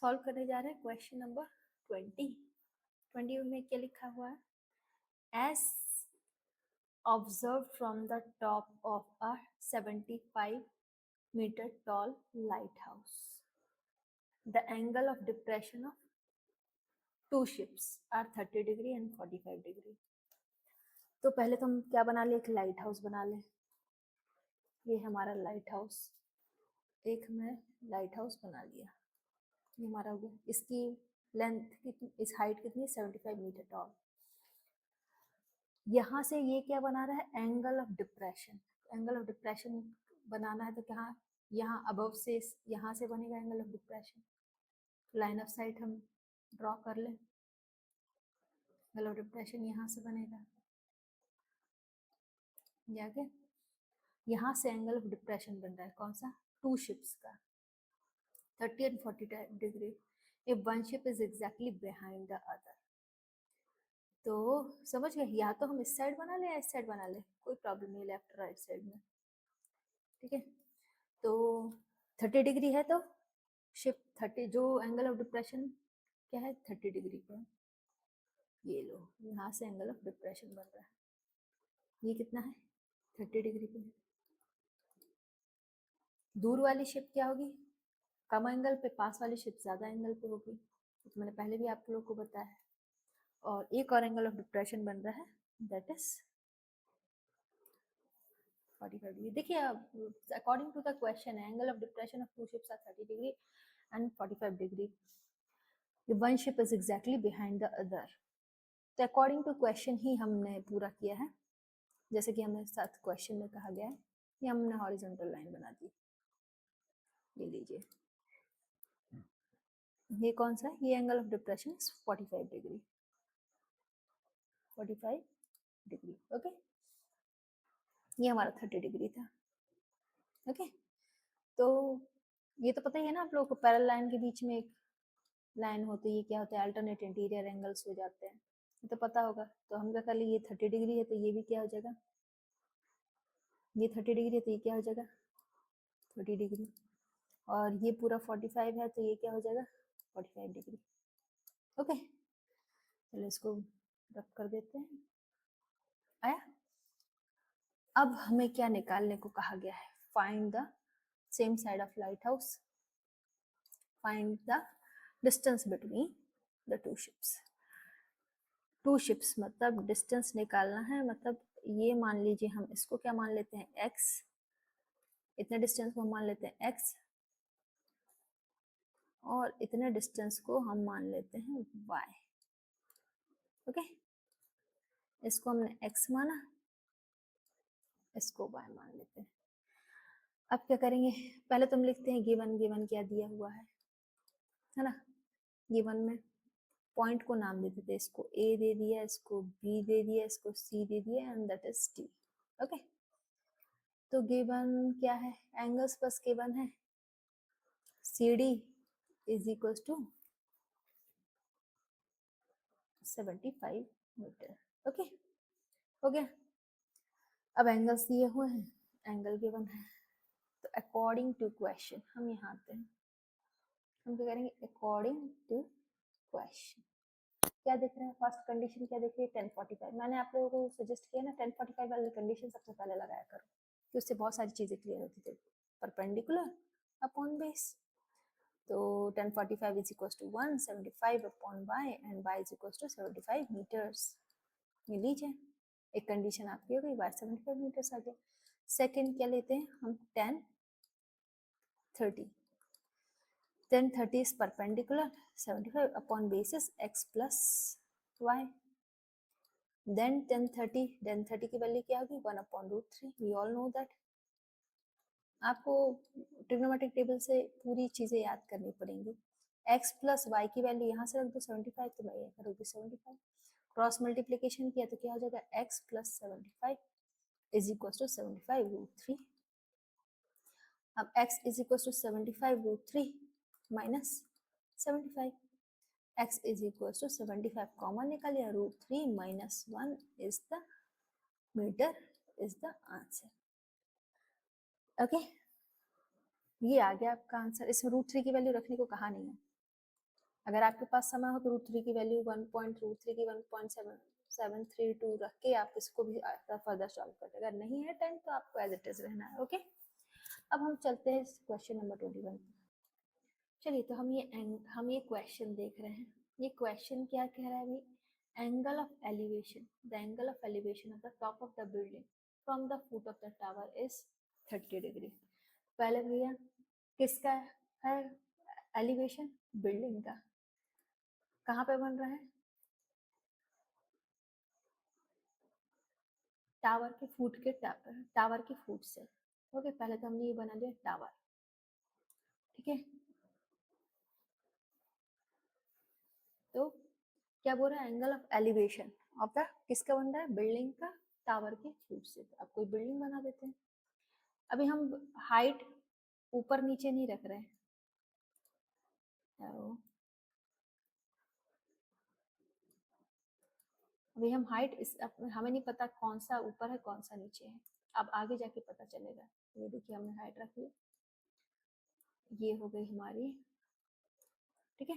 Solve करने जा रहे हैं क्वेश्चन नंबर 20 में क्या लिखा हुआ है, as observe from the top of a 75 metre tall lighthouse the angle of depression of two ships are 30 degree and 45 degree. तो पहले तो हम क्या बना ले, एक लाइट हाउस बना ले। ये हमारा लाइट हाउस, एक हमने लाइट हाउस बना लिया, ये हमारा हो गया। इसकी लेंथ कितनी, इस हाइट कितनी, 75 मीटर टॉल। यहाँ से ये क्या बना रहा है, angle of depression. Angle of depression बनाना है तो क्या, यहाँ अबव से, यहाँ से बनेगा angle of depression. Line of sight हम ड्रॉ कर लें, एंगल ऑफ डिप्रेशन यहाँ से बनेगा, जाके यहाँ से एंगल ऑफ डिप्रेशन बन रहा है कौन सा, टू शिप्स का, 30 and 40 degree. if one ship is exactly behind the other, तो समझ गए, या तो हम इस साइड बना ले या इस साइड बना ले, कोई प्रॉब्लम नहीं, लेफ्ट राइट साइड में, ठीक है। तो 30 डिग्री है तो शिप 30, जो एंगल ऑफ डिप्रेशन क्या है 30 डिग्री पे, ये लो यहाँ से एंगल ऑफ डिप्रेशन बन रहा है, ये कितना है 30 डिग्री पे। दूर वाली शिप क्या होगी, कम एंगल पे, पास वाली शिप ज्यादा एंगल पे होगी, तो मैंने पहले भी आप लोगों को बताया है। और एक और एंगल ऑफ डिप्रेशन बन रहा है, दैट इज 45 डिग्री। देखिए अकॉर्डिंग टू द क्वेश्चन है, angle of depression of two ships are 30 degree and 45 degree, one ship is exactly behind the other. तो अकॉर्डिंग टू क्वेश्चन ही हमने पूरा किया है, जैसे कि हमें साथ क्वेश्चन में कहा गया है, ये हमने हॉरिजॉन्टल लाइन बना दी। ये लीजिए, ये कौन सा है, ये angle of depression 45 degree, 45 degree, okay. ये हमारा 30 डिग्री था, ओके। तो ये तो पता ही है ना आप लोगों को, पैरेलल लाइन के बीच में एक लाइन होती है, क्या होता है, अल्टरनेट इंटीरियर एंगल्स हो जाते हैं, ये तो पता होगा। तो हम क्या कर लिए, ये 30 डिग्री है तो ये भी क्या हो जाएगा, ये 30 डिग्री है तो ये क्या हो जाएगा 30 डिग्री, और ये पूरा 45 है तो ये क्या हो जाएगा 45 डिग्री, ओके। चलो इसको रब कर देते हैं, आया। अब हमें क्या निकालने को कहा गया है, find the same side of lighthouse, find the distance between the two ships. Two ships मतलब डिस्टेंस निकालना है, मतलब ये मान लीजिए हम इसको क्या मान लेते हैं x, इतने डिस्टेंस को हम मान लेते हैं x, और इतने डिस्टेंस को हम मान लेते हैं y, ओके। इसको हमने x माना, इसको y मान लेते हैं। अब क्या करेंगे, पहले तुम लिखते हैं गिवन, गिवन क्या दिया हुआ है ना, गिवन में पॉइंट को नाम देते थे, इसको A दे दिया, इसको B दे दिया, इसको C दे दिया, and that is T, okay. तो गिवन क्या है, एंगल्स बस गिवन है, CD is equal to 75 metre, okay, हो गया। अब एंगल्स दिए हुए हैं, एंगल गिवन है, तो अकॉर्डिंग टू क्वेश्चन हम यहाँ आते हैं, हम क्या करेंगे, अकॉर्डिंग टू क्वेश्चन क्या देख रहे हैं, फर्स्ट कंडीशन क्या देख रही है 1045। मैंने आप लोगों को सजेस्ट किया ना 1045 वाली कंडीशन सबसे पहले लगाया करो, कि उससे बहुत सारी चीजें क्लियर होती थी। परपेंडिकुलर अपॉन बेस, तो 1045 is equal to 175 upon y and y is equal to 75 metres. ये लीजिए, एक कंडीशन आपकी हो गई, y 75 मीटर्स आ गया। सेकेंड क्या लेते हैं हम, 1030, 1030 is perpendicular 75 upon basis x plus y, then 1030 की वैल्यू क्या होगी 1 upon √3, we all know that। आपको ट्रिग्नोमेट्रिक टेबल से पूरी चीजें याद करनी पड़ेंगी। x प्लस y की वैल्यू यहाँ से रख दो 75, तो मैं यहाँ रख दो 75, क्रॉस मल्टीप्लीकेशन किया तो क्या हो जाएगा x plus 75 is equal to 75 √3। अब x is equal to 75 √3 minus 75, x is equal to 75 common निकालिए, √3 minus 1 is the metre, is the answer, okay. ये आ गया आपका आंसर, इसमें √3 की वैल्यू रखने को कहा नहीं है, अगर आपके पास समय हो तो √3 की वैल्यू 1.√3 की 1.732 रख के आप इसको भी फर्दर सॉल्व कर देगा। अगर नहीं है टाइम तो आपको एज इट इज रहना है। ओके, अब हम चलते हैं क्वेश्चन नंबर 21 पे। चलिए, तो हम ये क्वेश्चन देख रहे हैं। ये क्वेश्चन क्या कह रहा है अभी? Angle of elevation, the angle of elevation of the top of the building from the foot of the tower is 30 degree. पहले भैया किसका है एलिवेशन? बिल्डिंग का। कहाँ पे बन रहा है? टावर के फुट के टावर के फुट से। ओके, पहले तो हमने ये बना लिया टावर। ठीक है, तो क्या बोल रहा है? Angle of elevation of the, किसका बन रहा है? बिल्डिंग का टावर के फुट से। अब कोई बिल्डिंग बना देते हैं। अभी हम हाइट ऊपर नीचे नहीं रख रहे हैं। तो अभी हम हाइट हमें नहीं पता कौन सा ऊपर है कौन सा नीचे है। अब आगे जाके पता चलेगा। ये देखिए, हमने हाइट रख ली, ये हो गई हमारी। ठीक है,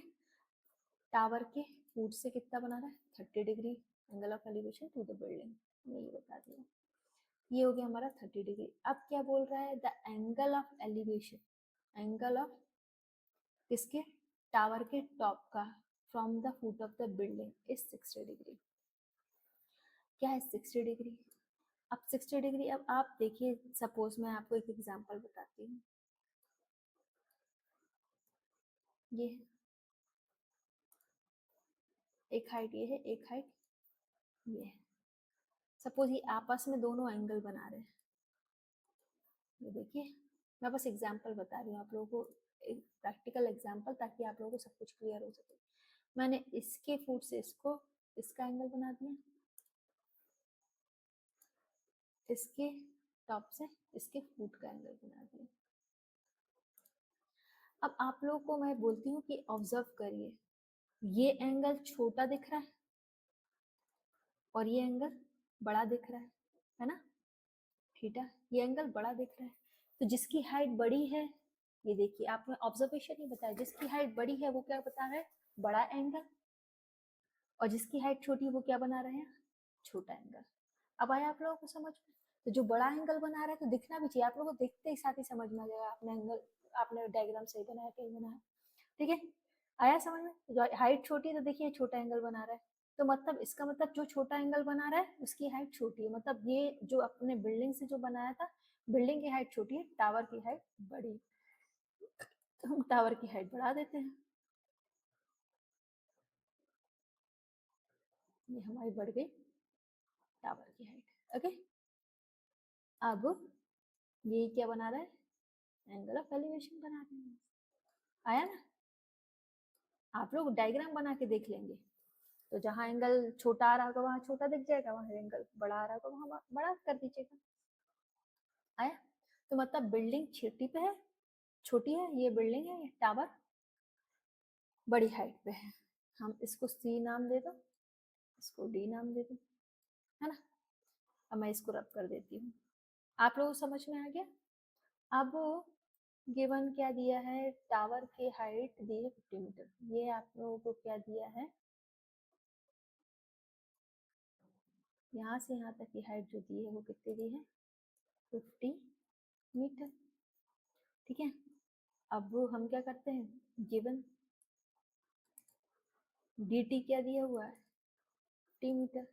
टावर के फुट से कितना बना रहा है? 30 degree angle of elevation to the building. हमने ये बता दिया, ये हो गया हमारा 30 डिग्री। अब क्या बोल रहा है? The angle of elevation, angle of किसके? टावर के टॉप का, from the foot of the building is 60 degree. क्या है 60 डिग्री? अब 60 डिग्री, अब आप देखिए, सपोज मैं आपको एक एग्जांपल बताती हूँ। ये एक हाइट ये है, एक हाइट ये है। सपोज ये आपस में दोनों एंगल बना रहे हैं। ये देखिए, मैं बस एग्जांपल बता रही हूँ आप लोगों को, एक प्रैक्टिकल एग्जांपल, ताकि आप लोगों को सब कुछ क्लियर हो सके। मैंने इसके फुट से इसको, इसका एंगल बना दिया, इसके टॉप से इसके फुट का एंगल बना दिया। अब आप लोगों को मैं बोलती हूँ कि ऑब्जर्व करिए, ये एंगल छोटा दिख रहा है और ये एंगल बड़ा दिख रहा है ना? थीटा, ये एंगल बड़ा दिख रहा है। तो जिसकी हाइट बड़ी है, ये देखिए आपने ऑब्जर्वेशन ही बताया, जिसकी हाइट बड़ी है वो क्या बता रहा है? बड़ा एंगल। और जिसकी हाइट छोटी है वो क्या बना रहे हैं? छोटा एंगल। अब आया आप लोगों को समझ में? तो जो बड़ा एंगल बना रहा है तो दिखना भी चाहिए, आप लोगों को देखते ही साथ ही समझ में आ जाएगा आपने एंगल, आपने डायग्राम सही बनाया कि नहीं बनाया। ठीक है, आया समझ में? जो हाइट छोटी है तो देखिए छोटा एंगल बना रहा है, तो मतलब इसका मतलब जो छोटा एंगल बना रहा है उसकी हाइट छोटी है। मतलब ये जो अपने बिल्डिंग से जो बनाया था, बिल्डिंग की हाइट छोटी है, टावर की हाइट बड़ी, तो हम टावर की हाइट बढ़ा देते हैं। ये हमारी बढ़ गई टावर की हाइट। ओके, अब ये क्या बना रहा है? एंगल ऑफ एलिवेशन बना रहे हैं। आया ना? आप लोग डायग्राम बना के देख लेंगे, तो जहां एंगल छोटा आ रहा होगा वहां छोटा दिख जाएगा, वहां एंगल बड़ा आ रहा होगा वहां बड़ा कर दीजिएगा। आया? तो मतलब बिल्डिंग छोटी पे है, छोटी है, ये बिल्डिंग है, ये टावर बड़ी हाइट पे है। हम इसको सी नाम दे दो, इसको डी नाम दे दो, है ना? अब मैं इसको रब कर देती हूँ। आप लोगों को समझ में आ गया? अब गिवन क्या दिया है? टावर की हाइट दी है 50 मीटर। ये आप लोगों को क्या दिया है? यहाँ से यहाँ तक की हाइट जो दी है वो कितनी दी है? 50 मीटर। ठीक है, अब हम क्या करते हैं? गिवन dt क्या दिया हुआ है? 50 मीटर,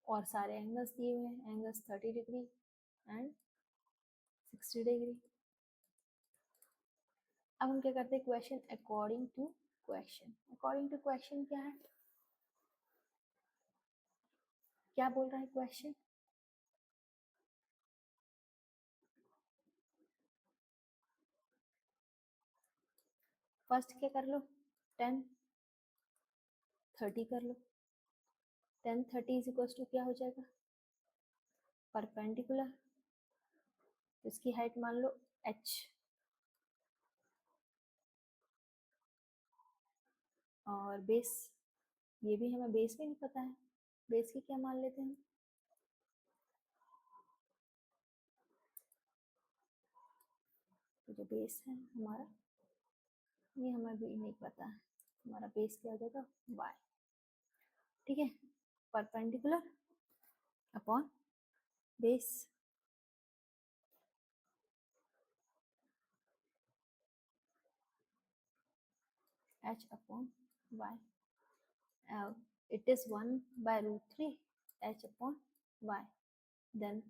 और सारे एंगल्स दिए हुए हैं, एंगल्स 30 डिग्री एंड 60 डिग्री। अब हम क्या करते हैं? Question according to question. According to question क्या है? क्या बोल रहा है क्वेश्चन? फर्स्ट क्या कर लो? 10 30 कर लो। 10 30 इज इक्वल टू क्या हो जाएगा? परपेंडिकुलर, इसकी हाइट मान लो h, और बेस, ये भी हमें बेस भी नहीं पता है, बेस की क्या मान लेते हैं? तो जो बेस है हमारा, ये हमें भी नहीं पता है। हमारा बेस क्या हो जाएगा y, ठीक है, perpendicular upon base, h upon y, it is 1 by root 3 h upon y, then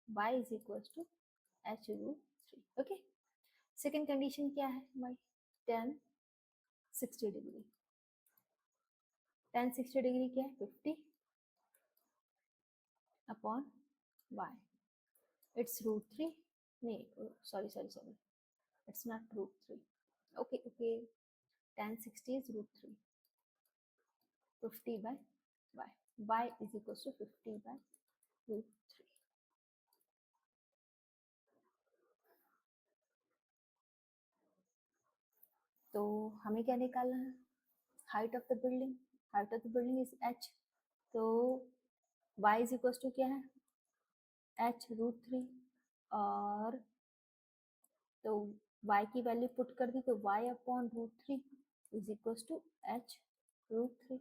y is equals to h root 3. Okay, second condition क्या है हमारी, tan 60 डिग्री, tan 60 डिग्री क्या है 50 अपॉन y, it's root 3, नहीं sorry, it's not root 3, okay, tan 60 is root 3, 50 by y is equals to 50 by root 3. तो हमें क्या निकालना है, height of the building, height of the building is h, तो y is equals to क्या है h root 3, और तो y की वैल्यू पुट कर दी तो y upon root 3 is equals to h root 3,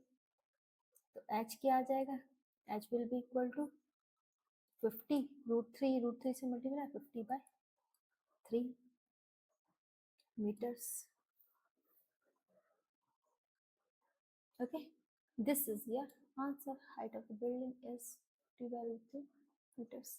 तो h क्या आ जाएगा, h will be equal to 50 root 3 से multiply 50 by 3 meters. Okay, this is your answer. Height of the building is 50 by root 3 meters.